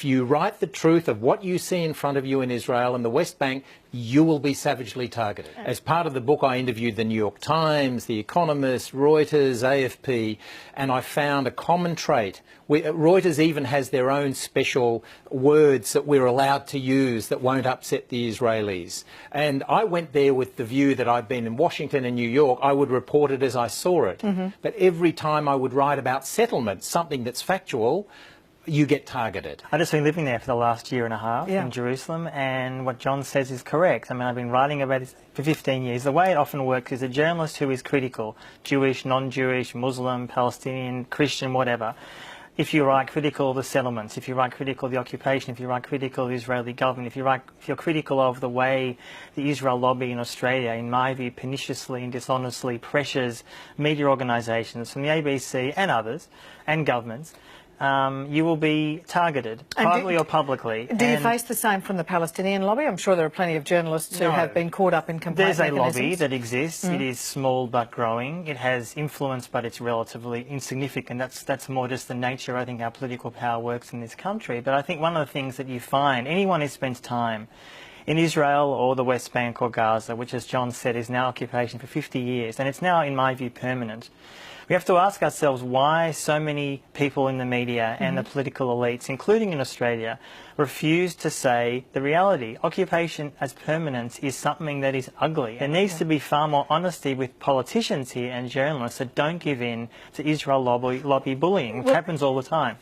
if you write the truth of what you see in front of you in Israel and the West Bank, you will be savagely targeted. As part of the book, I interviewed the New York Times, The Economist, Reuters, AFP, and I found a common trait. Reuters even has their own special words that we're allowed to use that won't upset the Israelis. And I went there with the view that I'd been in Washington and New York, I would report it as I saw it. But every time I would write about settlements, something that's factual, you get targeted. I've just been living there for the last year and a half in Jerusalem, and what John says is correct. I mean, I've been writing about this for 15 years. The way it often works is a journalist who is critical, Jewish, non-Jewish, Muslim, Palestinian, Christian, whatever. If you write critical of the settlements, if you write critical of the occupation, if you write critical of the Israeli government, if you're critical of the way the Israel lobby in Australia, in my view, perniciously and dishonestly pressures media organisations from the ABC and others, and governments, you will be targeted, privately or publicly. Do you face the same from the Palestinian lobby? I'm sure there are plenty of journalists who have been caught up in complaint mechanisms. There's a lobby mechanisms. that exists. It is small but growing. It has influence, but it's relatively insignificant. That's more just the nature, I think, how political power works in this country. But I think one of the things that you find, anyone who spends time in Israel or the West Bank or Gaza, which, as John said, is now occupation for 50 years, and it's now, in my view, permanent. We have to ask ourselves why so many people in the media and the political elites, including in Australia, refuse to say the reality. Occupation as permanence is something that is ugly. There needs to be far more honesty with politicians here and journalists that don't give in to Israel lobby bullying, which happens all the time.